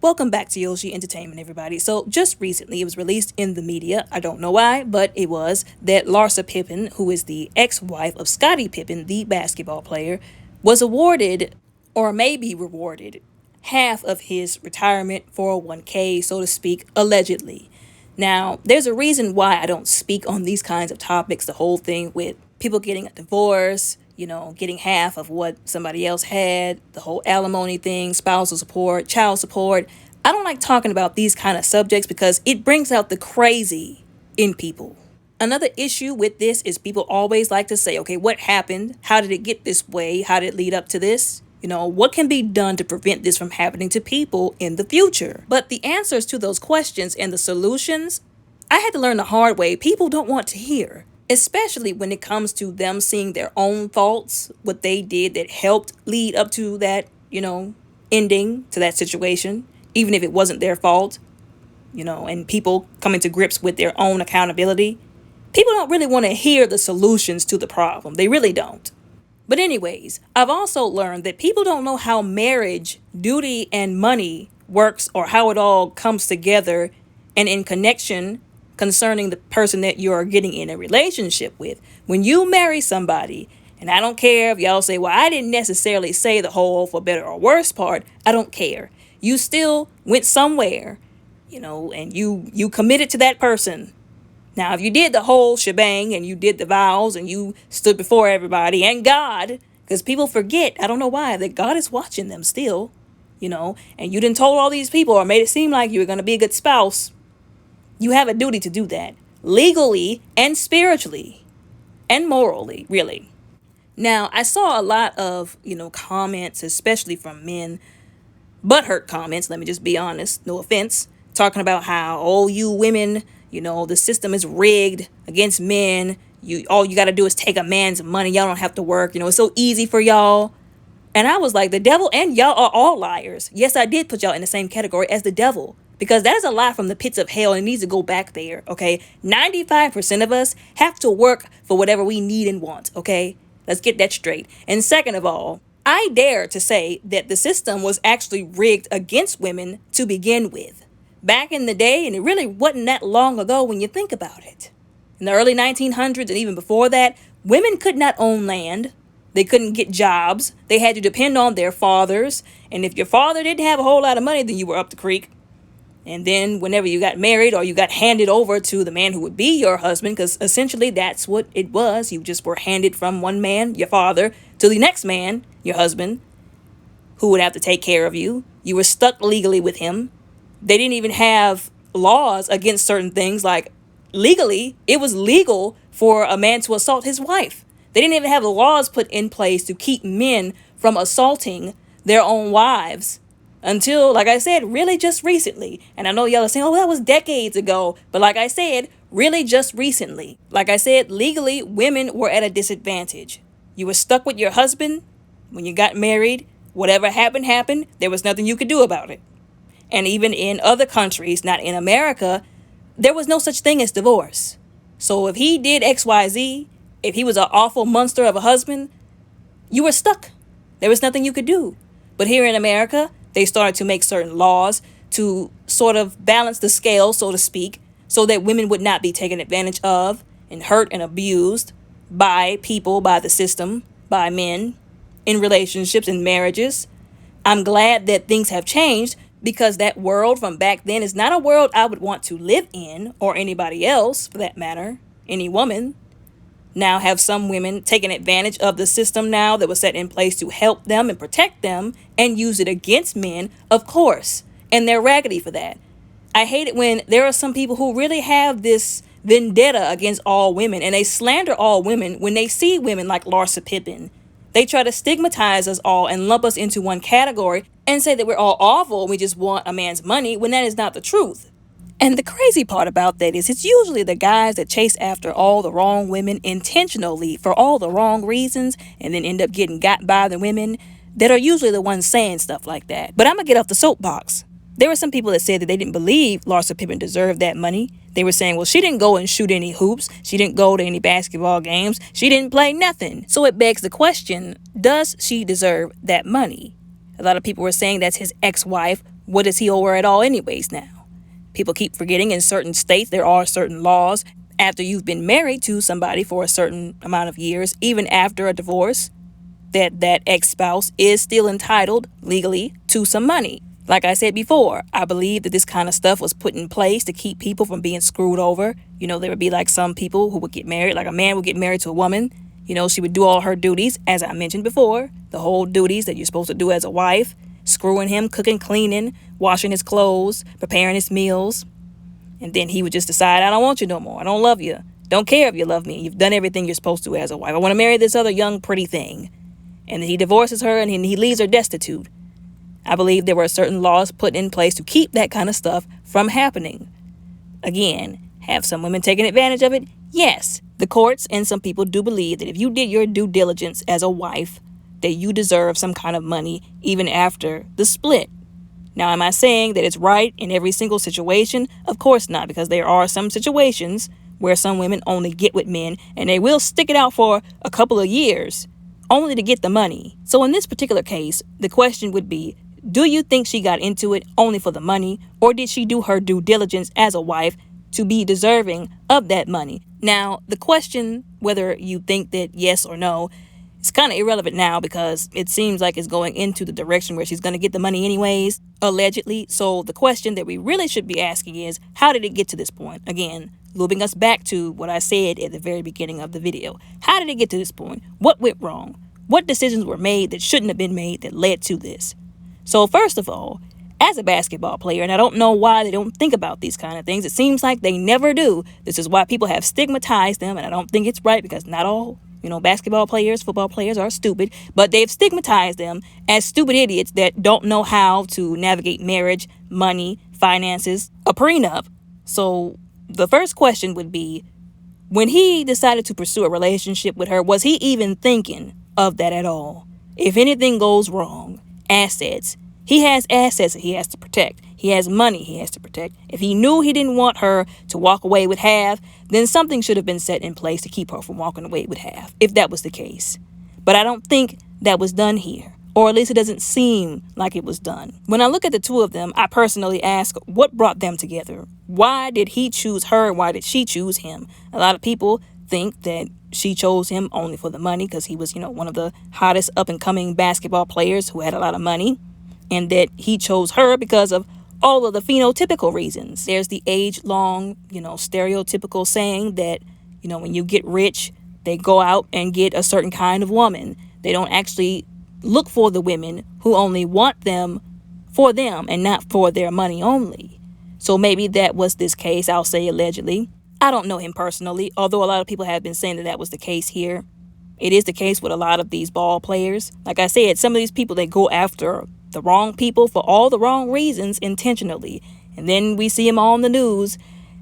Welcome back to Yoshi Entertainment, everybody. So, just recently, it was released in the media. I don't know why, but it was that Larsa Pippen, who is the ex-wife of Scottie Pippen, the basketball player, was awarded, or maybe rewarded, half of his retirement 401k, so to speak, allegedly. Now, there's a reason why I don't speak on these kinds of topics. The whole thing with people getting a divorce, getting half of what somebody else had, the whole alimony thing, spousal support, child support. I don't like talking about these kind of subjects because it brings out the crazy in people. Another issue with this is people always like to say, okay, what happened? How did it get this way? How did it lead up to this? What can be done to prevent this from happening to people in the future? But the answers to those questions and the solutions, I had to learn the hard way. People don't want to hear, especially when it comes to them seeing their own faults, what they did that helped lead up to that, ending to that situation, even if it wasn't their fault, and people coming to grips with their own accountability. People don't really want to hear the solutions to the problem. They really don't. But anyways, I've also learned that people don't know how marriage, duty, and money works or how it all comes together and in connection concerning the person that you're getting in a relationship with. When you marry somebody, and I don't care if y'all say, well, I didn't necessarily say the whole for better or worse part. I don't care. You still went somewhere, and you committed to that person. Now, if you did the whole shebang and you did the vows and you stood before everybody and God, because people forget, I don't know why, that God is watching them still, and you didn't told all these people or made it seem like you were going to be a good spouse. You have a duty to do that legally and spiritually and morally, really. Now, I saw a lot of, comments, especially from men, butthurt comments, let me just be honest, no offense, talking about how, oh, you women, the system is rigged against men. All you got to do is take a man's money. Y'all don't have to work. It's so easy for y'all. And I was like, the devil and y'all are all liars. Yes, I did put y'all in the same category as the devil, because that is a lie from the pits of hell and it needs to go back there, okay? 95% of us have to work for whatever we need and want, okay? Let's get that straight. And second of all, I dare to say that the system was actually rigged against women to begin with. Back in the day, and it really wasn't that long ago when you think about it. In the early 1900s and even before that, women could not own land. They couldn't get jobs. They had to depend on their fathers. And if your father didn't have a whole lot of money, then you were up the creek. And then whenever you got married or you got handed over to the man who would be your husband, because essentially that's what it was. You just were handed from one man, your father, to the next man, your husband, who would have to take care of you. You were stuck legally with him. They didn't even have laws against certain things. Like legally, it was legal for a man to assault his wife. They didn't even have laws put in place to keep men from assaulting their own wives until, like I said, really just recently. And I know y'all are saying, oh, that was decades ago. But like I said, really just recently. Like I said, legally, women were at a disadvantage. You were stuck with your husband when you got married. Whatever happened. There was nothing you could do about it. And even in other countries, not in America, there was no such thing as divorce. So if he did XYZ, if he was an awful monster of a husband, you were stuck. There was nothing you could do. But here in America, they started to make certain laws to sort of balance the scale, so to speak, so that women would not be taken advantage of and hurt and abused by people, by the system, by men, in relationships and marriages. I'm glad that things have changed, because that world from back then is not a world I would want to live in, or anybody else for that matter, any woman. Now have some women taken advantage of the system now that was set in place to help them and protect them and use it against men, of course. And they're raggedy for that. I hate it when there are some people who really have this vendetta against all women, and they slander all women when they see women like Larsa Pippen. They try to stigmatize us all and lump us into one category and say that we're all awful and we just want a man's money, when that is not the truth. And the crazy part about that is it's usually the guys that chase after all the wrong women intentionally for all the wrong reasons and then end up getting got by the women that are usually the ones saying stuff like that. But I'm going to get off the soapbox. There were some people that said that they didn't believe Larsa Pippen deserved that money. They were saying, well, she didn't go and shoot any hoops. She didn't go to any basketball games. She didn't play nothing. So it begs the question, does she deserve that money? A lot of people were saying that's his ex-wife what does he owe her at all anyways now? People keep forgetting in certain states there are certain laws after you've been married to somebody for a certain amount of years, even after a divorce, that ex-spouse is still entitled legally to some money. Like I said before, I believe that this kind of stuff was put in place to keep people from being screwed over. There would be like some people who would get married, like a man would get married to a woman. She would do all her duties, as I mentioned before, the whole duties that you're supposed to do as a wife, screwing him, cooking, cleaning, washing his clothes, preparing his meals. And then he would just decide, I don't want you no more. I don't love you. Don't care if you love me. You've done everything you're supposed to as a wife. I want to marry this other young, pretty thing. And then he divorces her and he leaves her destitute. I believe there were certain laws put in place to keep that kind of stuff from happening. Again, have some women taken advantage of it? Yes. The courts and some people do believe that if you did your due diligence as a wife, that you deserve some kind of money even after the split. Now, am I saying that it's right in every single situation? Of course not, because there are some situations where some women only get with men and they will stick it out for a couple of years only to get the money. So in this particular case, the question would be, do you think she got into it only for the money, or did she do her due diligence as a wife to be deserving of that money? Now, the question, whether you think that yes or no, it's kind of irrelevant now because it seems like it's going into the direction where she's going to get the money anyways, allegedly. So the question that we really should be asking is, how did it get to this point? Again, looping us back to what I said at the very beginning of the video. How did it get to this point? What went wrong? What decisions were made that shouldn't have been made that led to this? So first of all, as a basketball player, and I don't know why they don't think about these kind of things. It seems like they never do. This is why people have stigmatized them, and I don't think it's right because not all, basketball players, football players are stupid, but they've stigmatized them as stupid idiots that don't know how to navigate marriage, money, finances, a prenup. So the first question would be, when he decided to pursue a relationship with her, was he even thinking of that at all? If anything goes wrong, assets. He has assets that he has to protect. He has money he has to protect. If he knew he didn't want her to walk away with half, then something should have been set in place to keep her from walking away with half, if that was the case. But I don't think that was done here, or at least it doesn't seem like it was done. When I look at the two of them, I personally ask, what brought them together? Why did he choose her and why did she choose him? A lot of people think that she chose him only for the money because he was, one of the hottest up-and-coming basketball players who had a lot of money, and that he chose her because of all of the phenotypical reasons. There's the age-long, stereotypical saying that, when you get rich, they go out and get a certain kind of woman. They don't actually look for the women who only want them for them and not for their money only. So maybe that was this case, I'll say allegedly. I don't know him personally, although a lot of people have been saying that was the case here. It is the case with a lot of these ball players. Like I said, some of these people, they go after the wrong people for all the wrong reasons intentionally. And then we see them on the news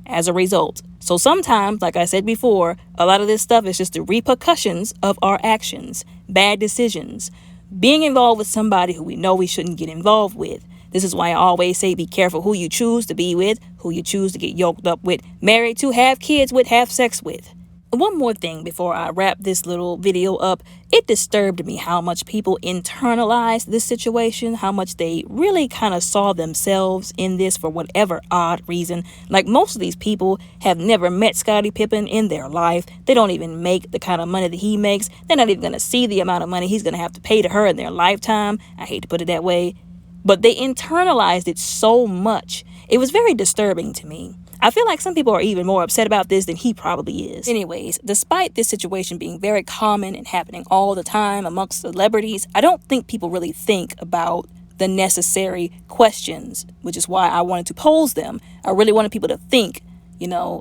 as a result. So sometimes, like I said before, a lot of this stuff is just the repercussions of our actions, bad decisions, being involved with somebody who we know we shouldn't get involved with. This is why I always say be careful who you choose to be with, who you choose to get yoked up with, married to, have kids with, have sex with. One more thing before I wrap this little video up. It disturbed me how much people internalized this situation, how much they really kind of saw themselves in this for whatever odd reason. Like, most of these people have never met Scottie Pippen in their life. They don't even make the kind of money that he makes. They're not even going to see the amount of money he's going to have to pay to her in their lifetime. I hate to put it that way. But they internalized it so much. It was very disturbing to me. I feel like some people are even more upset about this than he probably is. Anyways, despite this situation being very common and happening all the time amongst celebrities, I don't think people really think about the necessary questions, which is why I wanted to pose them. I really wanted people to think,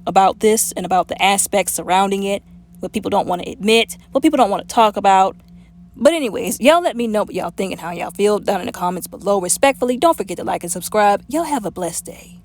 about this and about the aspects surrounding it, what people don't want to admit, what people don't want to talk about. But anyways, y'all let me know what y'all think and how y'all feel down in the comments below. Respectfully, don't forget to like and subscribe. Y'all have a blessed day.